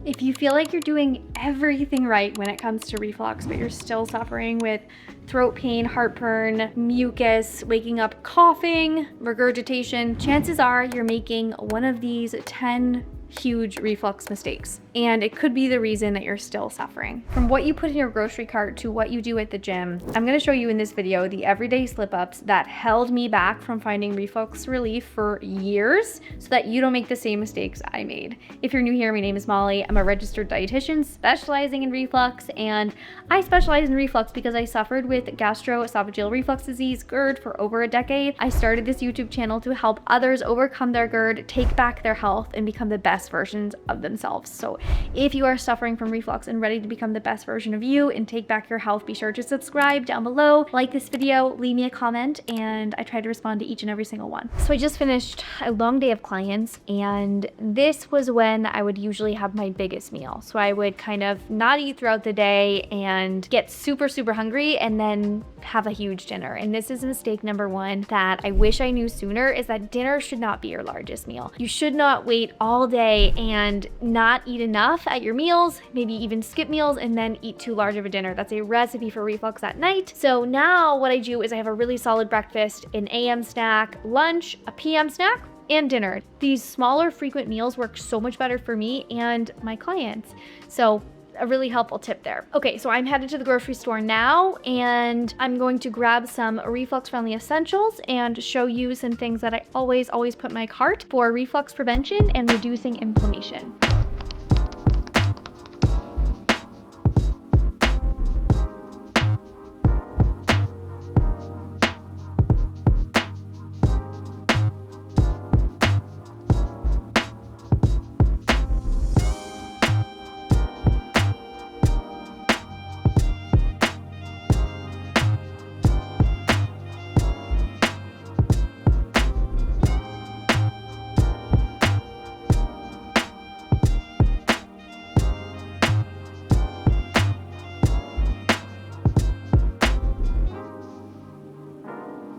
If you feel like you're doing everything right when it comes to reflux, but you're still suffering with throat pain, heartburn, mucus, waking up coughing, regurgitation, chances are you're making one of these 10 huge reflux mistakes. And it could be the reason that you're still suffering. From what you put in your grocery cart to what you do at the gym, I'm gonna show you in this video the everyday slip-ups that held me back from finding reflux relief for years so that you don't make the same mistakes I made. If you're new here, my name is Molly. I'm a registered dietitian specializing in reflux, and I specialize in reflux because I suffered with gastroesophageal reflux disease, GERD, for over a decade. I started this YouTube channel to help others overcome their GERD, take back their health, and become the best versions of themselves. So if you are suffering from reflux and ready to become the best version of you and take back your health, be sure to subscribe down below, like this video, leave me a comment, and I try to respond to each and every single one. So I just finished a long day of clients, and this was when I would usually have my biggest meal. So I would kind of not eat throughout the day and get super hungry and then have a huge dinner. And this is mistake number one that I wish I knew sooner, is that dinner should not be your largest meal. You should not wait all day and not eat enough at your meals, maybe even skip meals and then eat too large of a dinner. That's a recipe for reflux at night. So now what I do is I have a really solid breakfast, an AM snack, lunch, a PM snack, and dinner. These smaller frequent meals work so much better for me and my clients. So a really helpful tip there. Okay, so I'm headed to the grocery store now, and I'm going to grab some reflux-friendly essentials and show you some things that I always put in my cart for reflux prevention and reducing inflammation.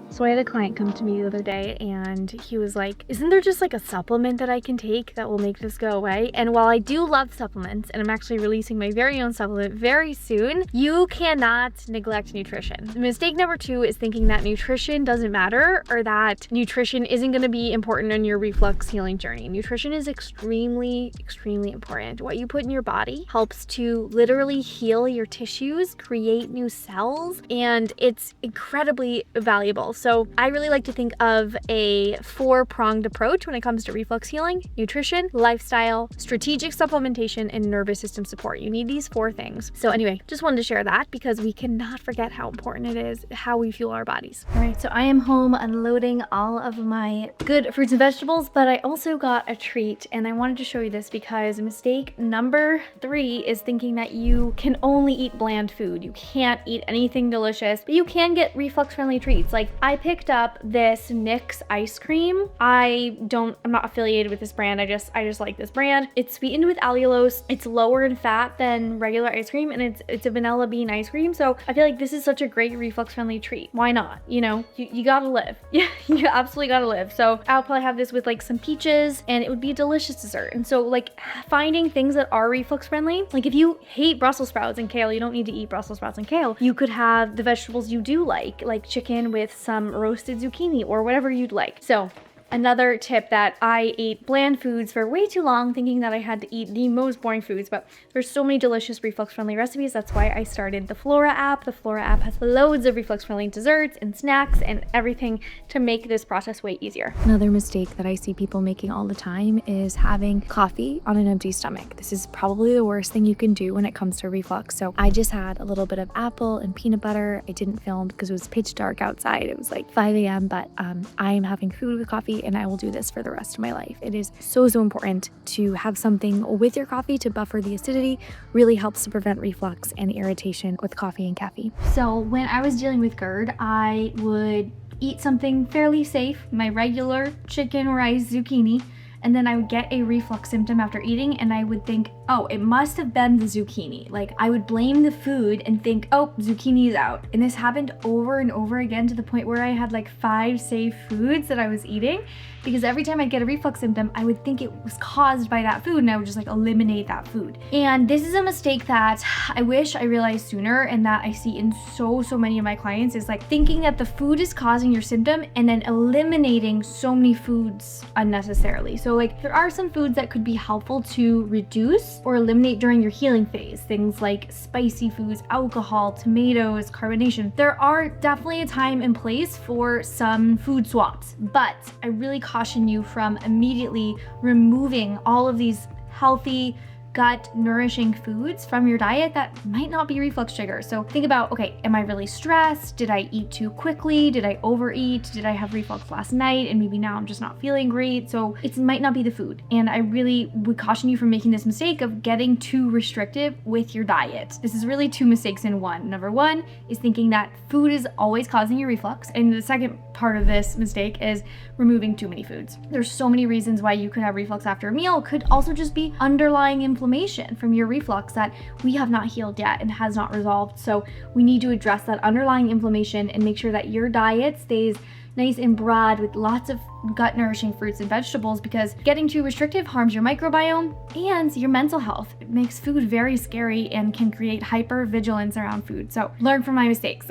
So I had a client come to me the other day, and he was like, isn't there just like a supplement that I can take that will make this go away? And while I do love supplements, and I'm actually releasing my very own supplement very soon, you cannot neglect nutrition. Mistake number two is thinking that nutrition doesn't matter, or that nutrition isn't gonna be important in your reflux healing journey. Nutrition is extremely important. What you put in your body helps to literally heal your tissues, create new cells, and it's incredibly valuable. So I really like to think of a 4-pronged approach when it comes to reflux healing: nutrition, lifestyle, strategic supplementation, and nervous system support. You need these 4 things. So anyway, just wanted to share that because we cannot forget how important it is how we fuel our bodies. All right, so I am home unloading all of my good fruits and vegetables, but I also got a treat, and I wanted to show you this because mistake number 3 is thinking that you can only eat bland food. You can't eat anything delicious, but you can get reflux-friendly treats. Like, I picked up this Nick's ice cream. I'm not affiliated with this brand. I just like this brand. It's sweetened with allulose. It's lower in fat than regular ice cream, and it's a vanilla bean ice cream. So I feel like this is such a great reflux-friendly treat. Why not? You know, you gotta live. Yeah, you absolutely gotta live. So I'll probably have this with like some peaches, and it would be a delicious dessert. And so like finding things that are reflux-friendly, like if you hate Brussels sprouts and kale, you don't need to eat Brussels sprouts and kale. You could have the vegetables you do like chicken with some roasted zucchini or whatever you'd like. So another tip, that I ate bland foods for way too long, thinking that I had to eat the most boring foods, but there's so many delicious reflux-friendly recipes. That's why I started the Flora app. The Flora app has loads of reflux-friendly desserts and snacks and everything to make this process way easier. Another mistake that I see people making all the time is having coffee on an empty stomach. This is probably the worst thing you can do when it comes to reflux. So I just had a little bit of apple and peanut butter. I didn't film because it was pitch dark outside. It was like 5 a.m., but I am having food with coffee, and I will do this for the rest of my life. It is so important to have something with your coffee to buffer the acidity. Really helps to prevent reflux and irritation with coffee and caffeine. So when I was dealing with GERD, I would eat something fairly safe, my regular chicken, rice, zucchini, and then I would get a reflux symptom after eating, and I would think oh, it must have been the zucchini. Like, I would blame the food and think, oh, zucchini is out. And this happened over and over again to the point where I had like 5 safe foods that I was eating, because every time I'd get a reflux symptom, I would think it was caused by that food and I would just like eliminate that food. And this is a mistake that I wish I realized sooner, and that I see in so many of my clients, is like thinking that the food is causing your symptom and then eliminating so many foods unnecessarily. So like, there are some foods that could be helpful to reduce or eliminate during your healing phase. Things like spicy foods, alcohol, tomatoes, carbonation. There are definitely a time and place for some food swaps, but I really caution you from immediately removing all of these healthy, gut nourishing foods from your diet that might not be reflux triggers. So think about, okay, am I really stressed? Did I eat too quickly? Did I overeat? Did I have reflux last night and maybe now I'm just not feeling great? So it might not be the food. And I really would caution you from making this mistake of getting too restrictive with your diet. This is really 2 mistakes in one. Number 1 is thinking that food is always causing your reflux. And the second part of this mistake is removing too many foods. There's so many reasons why you could have reflux after a meal. It could also just be underlying inflammation from your reflux that we have not healed yet and has not resolved. So we need to address that underlying inflammation and make sure that your diet stays nice and broad with lots of gut nourishing fruits and vegetables, because getting too restrictive harms your microbiome and your mental health. It makes food very scary and can create hypervigilance around food. So learn from my mistakes.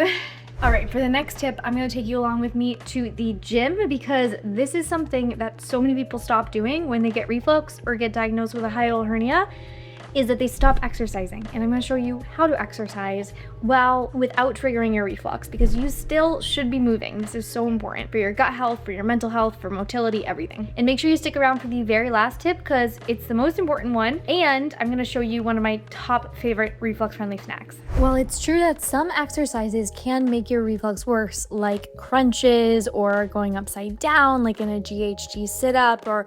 All right, for the next tip, I'm gonna take you along with me to the gym, because this is something that so many people stop doing when they get reflux or get diagnosed with a hiatal hernia, is that they stop exercising. And I'm gonna show you how to exercise well without triggering your reflux, because you still should be moving. This is so important for your gut health, for your mental health, for motility, everything. And make sure you stick around for the very last tip, because it's the most important one. And I'm gonna show you one of my top favorite reflux-friendly snacks. Well, it's true that some exercises can make your reflux worse, like crunches or going upside down, like in a GHD sit-up or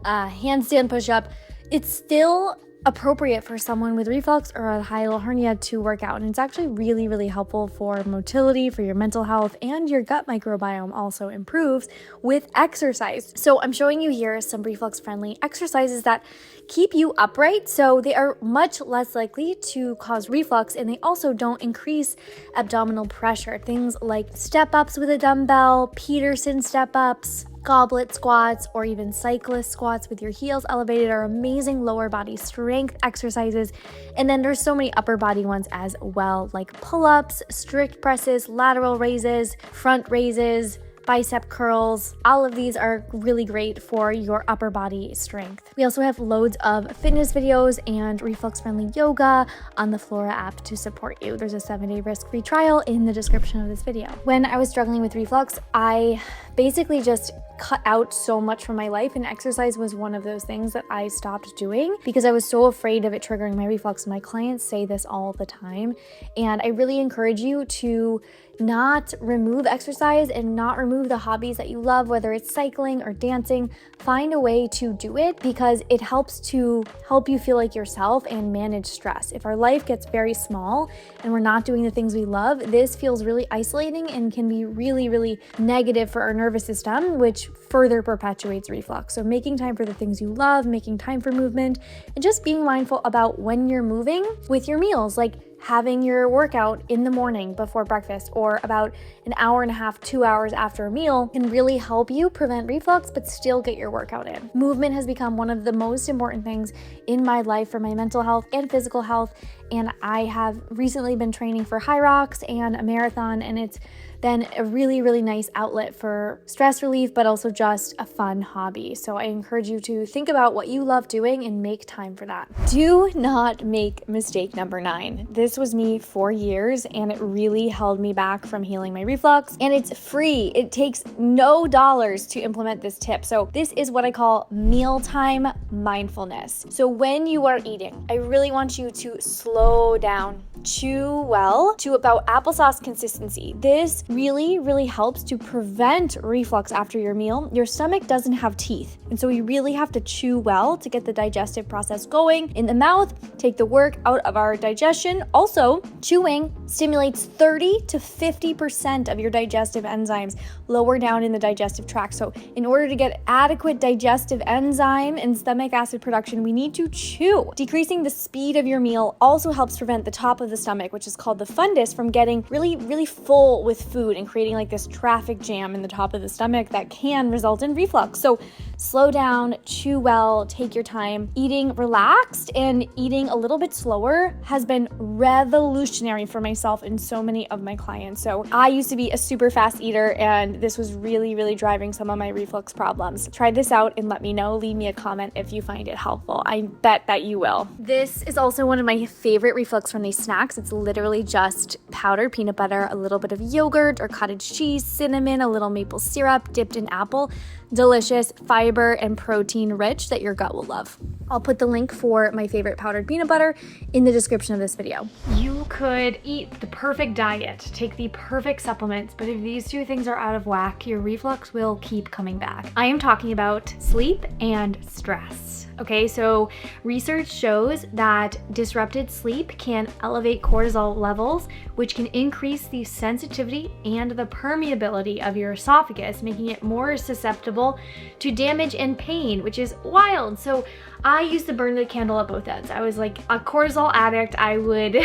a handstand push-up. It's still appropriate for someone with reflux or a hiatal hernia to work out. And it's actually really helpful for motility, for your mental health, and your gut microbiome also improves with exercise. So I'm showing you here some reflux friendly exercises that keep you upright, so they are much less likely to cause reflux, and they also don't increase abdominal pressure. Things like step ups with a dumbbell, Peterson step ups, goblet squats, or even cyclist squats with your heels elevated are amazing lower body strength exercises. And then there's so many upper body ones as well, like pull-ups, strict presses, lateral raises, front raises, bicep curls. All of these are really great for your upper body strength. We also have loads of fitness videos and reflux-friendly yoga on the Flora app to support you. There's a 7-day risk-free trial in the description of this video. When I was struggling with reflux, I basically just cut out so much from my life, and exercise was one of those things that I stopped doing because I was so afraid of it triggering my reflux. My clients say this all the time, and I really encourage you to not remove exercise and not remove the hobbies that you love, whether it's cycling or dancing. Find a way to do it, because it helps to help you feel like yourself and manage stress. If our life gets very small and we're not doing the things we love, this feels really isolating and can be really negative for our nervous system, which further perpetuates reflux. So making time for the things you love, making time for movement, and just being mindful about when you're moving with your meals, like having your workout in the morning before breakfast or about an hour and a half, 2 hours after a meal can really help you prevent reflux but still get your workout in. Movement has become one of the most important things in my life for my mental health and physical health, and I have recently been training for High Rocks and a marathon, and it's been a really nice outlet for stress relief, but also just a fun hobby. So I encourage you to think about what you love doing and make time for that. Do not make mistake number 9. This was me for years, and it really held me back from healing my reflux, and it's free. It takes no dollars to implement this tip. So this is what I call mealtime mindfulness. So when you are eating, I really want you to slow down, chew well to about applesauce consistency. This really, really helps to prevent reflux after your meal. Your stomach doesn't have teeth, and so we really have to chew well to get the digestive process going in the mouth, take the work out of our digestion. Also, chewing stimulates 30 to 50% of your digestive enzymes lower down in the digestive tract. So in order to get adequate digestive enzyme and stomach acid production, we need to chew. Decreasing the speed of your meal also helps prevent the top of the stomach, which is called the fundus, from getting really, really full with food and creating like this traffic jam in the top of the stomach that can result in reflux. So slow down, chew well, take your time. Eating relaxed and eating a little bit slower has been revolutionary for myself and so many of my clients. So I used to be a super fast eater, and this was really, really driving some of my reflux problems. Try this out and let me know. Leave me a comment if you find it helpful. I bet that you will. This is also one of my favorite reflux-friendly snacks. It's literally just powdered peanut butter, a little bit of yogurt or cottage cheese, cinnamon, a little maple syrup dipped in apple. Delicious, fiber and protein rich that your gut will love. I'll put the link for my favorite powdered peanut butter in the description of this video. You could eat the perfect diet, take the perfect supplements, but if these two things are out of whack, your reflux will keep coming back. I am talking about sleep and stress. Okay, so research shows that disrupted sleep can elevate cortisol levels, which can increase the sensitivity and the permeability of your esophagus, making it more susceptible to damage and pain, which is wild. So I used to burn the candle at both ends. I was like a cortisol addict. I would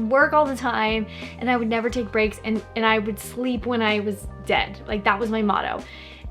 work all the time and I would never take breaks, and I would sleep when I was dead. Like, that was my motto.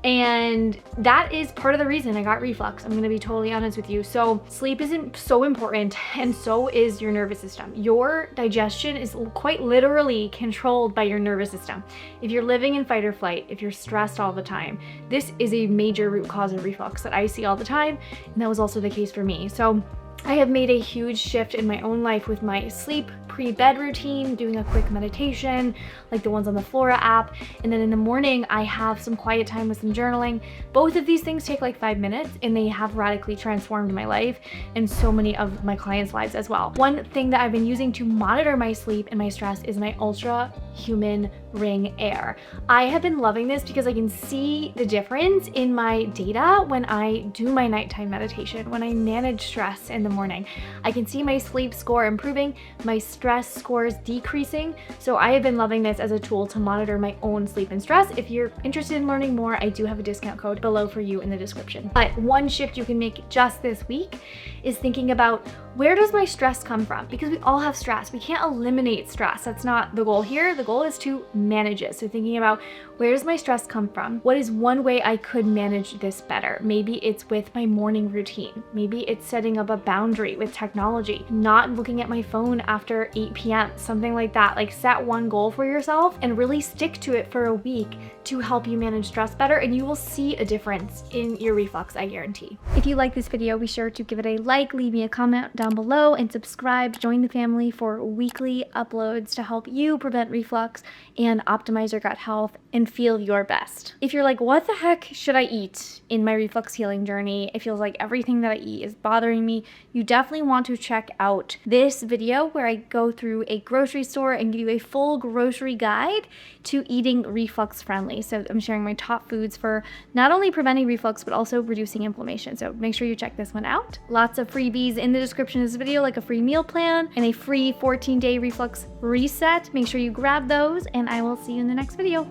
And that is part of the reason I got reflux. I'm gonna be totally honest with you. So sleep isn't so important, and so is your nervous system. Your digestion is quite literally controlled by your nervous system. If you're living in fight or flight, if you're stressed all the time, this is a major root cause of reflux that I see all the time, and that was also the case for me. So I have made a huge shift in my own life with my sleep pre-bed routine, doing a quick meditation like the ones on the Flora app, and then in the morning I have some quiet time with some journaling. Both of these things take like 5 minutes, and they have radically transformed my life and so many of my clients' lives as well. One thing that I've been using to monitor my sleep and my stress is my Ultra Human Ring Air. I have been loving this because I can see the difference in my data when I do my nighttime meditation, when I manage stress in the morning. I can see my sleep score improving, my stress scores decreasing. So I have been loving this as a tool to monitor my own sleep and stress. If you're interested in learning more, I do have a discount code below for you in the description. But one shift you can make just this week is thinking about, where does my stress come from? Because we all have stress. We can't eliminate stress. That's not the goal here. The goal is to manage it. So thinking about, where does my stress come from? What is one way I could manage this better? Maybe it's with my morning routine. Maybe it's setting up a boundary with technology, not looking at my phone after 8 p.m., something like that. Like, set one goal for yourself and really stick to it for a week to help you manage stress better, and you will see a difference in your reflux, I guarantee. If you like this video, be sure to give it a like, leave me a comment down below, and subscribe. Join the family for weekly uploads to help you prevent reflux and optimize your gut health and feel your best. If you're like, what the heck should I eat in my reflux healing journey? It feels like everything that I eat is bothering me. You definitely want to check out this video where I go through a grocery store and give you a full grocery guide to eating reflux friendly. So I'm sharing my top foods for not only preventing reflux, but also reducing inflammation. So make sure you check this one out. Lots of freebies in the description of this video, like a free meal plan and a free 14-day reflux reset. Make sure you grab those, and I will see you in the next video.